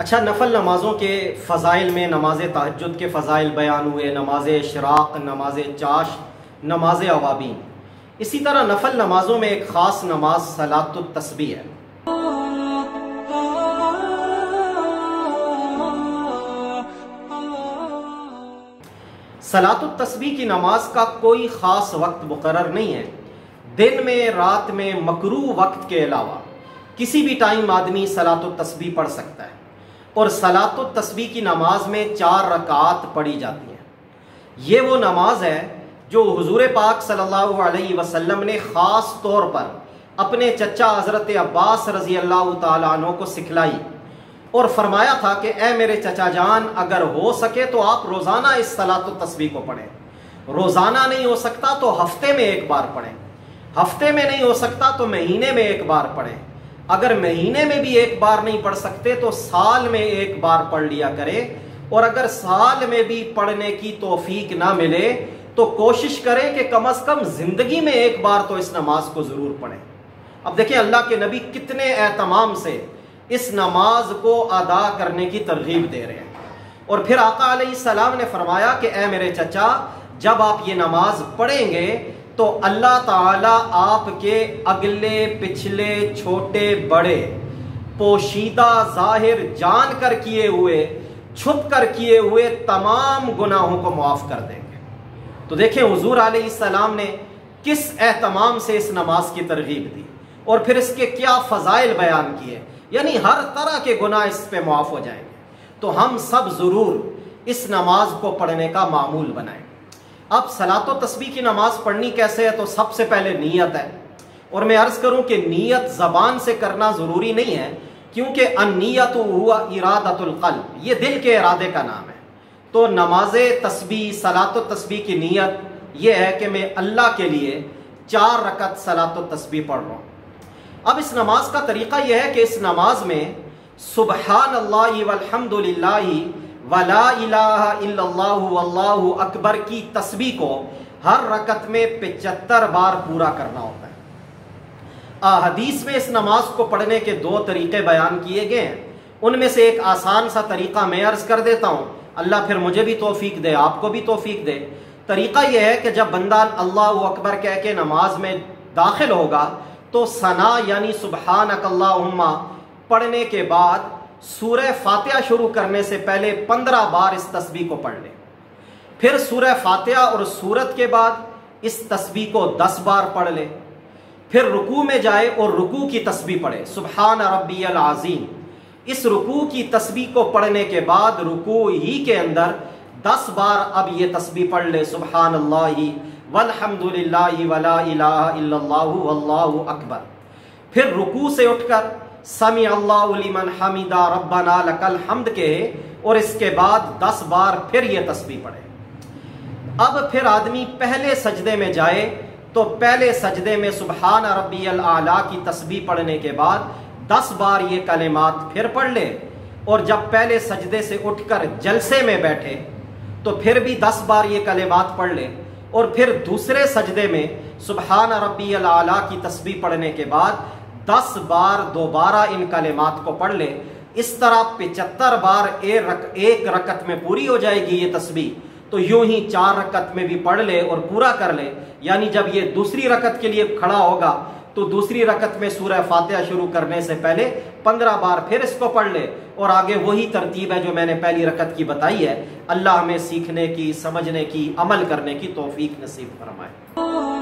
اچھا، نفل نمازوں کے فضائل میں نماز تہجد کے فضائل بیان ہوئے، نماز اشراق، نماز چاش، نماز اوابین۔ اسی طرح نفل نمازوں میں ایک خاص نماز صلاۃ التسبیح ہے۔ صلاۃ التسبیح کی نماز کا کوئی خاص وقت مقرر نہیں ہے۔ دن میں، رات میں، مکروہ وقت کے علاوہ کسی بھی ٹائم آدمی صلاۃ التسبیح پڑھ سکتا ہے، اور صلاۃ التسبیح کی نماز میں 4 رکعات پڑھی جاتی ہیں۔ یہ وہ نماز ہے جو حضور پاک صلی اللہ علیہ وسلم نے خاص طور پر اپنے چچا حضرت عباس رضی اللہ تعالیٰ عنہ کو سکھلائی، اور فرمایا تھا کہ اے میرے چچا جان، اگر ہو سکے تو آپ روزانہ اس صلاۃ التسبیح کو پڑھیں۔ روزانہ نہیں ہو سکتا تو ہفتے میں ایک بار پڑھیں، ہفتے میں نہیں ہو سکتا تو مہینے میں ایک بار پڑھیں، اگر مہینے میں بھی ایک بار نہیں پڑھ سکتے تو سال میں ایک بار پڑھ لیا کرے، اور اگر سال میں بھی پڑھنے کی توفیق نہ ملے تو کوشش کریں کہ کم از کم زندگی میں ایک بار تو اس نماز کو ضرور پڑھیں۔ اب دیکھیں اللہ کے نبی کتنے اہتمام سے اس نماز کو ادا کرنے کی ترغیب دے رہے ہیں، اور پھر آقا علیہ السلام نے فرمایا کہ اے میرے چچا، جب آپ یہ نماز پڑھیں گے تو اللہ تعالیٰ آپ کے اگلے پچھلے چھوٹے بڑے پوشیدہ ظاہر جان کر کیے ہوئے چھپ کر کیے ہوئے تمام گناہوں کو معاف کر دیں گے۔ تو دیکھیں حضور علیہ السلام نے کس اہتمام سے اس نماز کی ترغیب دی، اور پھر اس کے کیا فضائل بیان کیے، یعنی ہر طرح کے گناہ اس پہ معاف ہو جائیں گے۔ تو ہم سب ضرور اس نماز کو پڑھنے کا معمول بنائیں۔ اب صلاۃ و تسبیح کی نماز پڑھنی کیسے ہے؟ تو سب سے پہلے نیت ہے، اور میں عرض کروں کہ نیت زبان سے کرنا ضروری نہیں ہے، کیونکہ النیت هو ارادۃ القلب، یہ دل کے ارادے کا نام ہے۔ تو نماز تسبیح، صلاۃ و تسبیح کی نیت یہ ہے کہ میں اللہ کے لیے 4 رکعت صلاۃ و تسبیح پڑھ رہا ہوں۔ اب اس نماز کا طریقہ یہ ہے کہ اس نماز میں سبحان اللہ والحمد للہ ولا الہ الا اللہ واللہ اکبر کی تسبیح کو ہر رکعت میں 75 بار پورا کرنا ہوتا ہے۔ حدیث میں اس نماز کو پڑھنے کے 2 طریقے بیان کیے گئے ہیں، ان میں سے ایک آسان سا طریقہ میں عرض کر دیتا ہوں، اللہ پھر مجھے بھی توفیق دے، آپ کو بھی توفیق دے۔ طریقہ یہ ہے کہ جب بندہ اللہ اکبر کہہ کے نماز میں داخل ہوگا تو ثنا یعنی سبحانک اللہم پڑھنے کے بعد سورہ فاتحہ شروع کرنے سے پہلے 15 بار اس تسبیح کو پڑھ لے، پھر سورہ فاتحہ اور سورت کے بعد اس تسبیح کو 10 بار پڑھ لے، پھر رکوع میں جائے اور رکوع کی تسبیح پڑھے سبحان ربی العظیم۔ اس رکوع کی تسبیح کو پڑھنے کے بعد رکوع ہی کے اندر 10 بار اب یہ تسبیح پڑھ لے سبحان اللہ والحمد للہ ولا الہ الا اللہ واللہ اکبر، پھر رکوع سے اٹھ کر سمع اللہ لمن حمدہ ربنا لک الحمد کہے، اور اس کے بعد 10 بار پھر یہ تسبیح پڑھے۔ اب پھر آدمی پہلے سجدے میں جائے تو پہلے سجدے میں سبحان ربی الاعلیٰ کی تسبیح پڑھنے کے بعد 10 بار یہ کلمات پھر پڑھ لے، اور جب پہلے سجدے سے اٹھ کر جلسے میں بیٹھے تو پھر بھی 10 بار یہ کلمات پڑھ لے، اور پھر دوسرے سجدے میں سبحان ربی الاعلیٰ کی تسبیح پڑھنے کے بعد 10 بار دوبارہ ان کلمات کو پڑھ لے۔ اس طرح 75 بار ایک رکعت میں پوری ہو جائے گی یہ تسبیح۔ تو یوں ہی 4 رکعت میں بھی پڑھ لے اور پورا کر لے، یعنی جب یہ دوسری رکعت کے لیے کھڑا ہوگا تو دوسری رکعت میں سورہ فاتحہ شروع کرنے سے پہلے 15 بار پھر اس کو پڑھ لے، اور آگے وہی ترتیب ہے جو میں نے پہلی رکعت کی بتائی ہے۔ اللہ ہمیں سیکھنے کی، سمجھنے کی، عمل کرنے کی توفیق نصیب فرمائے۔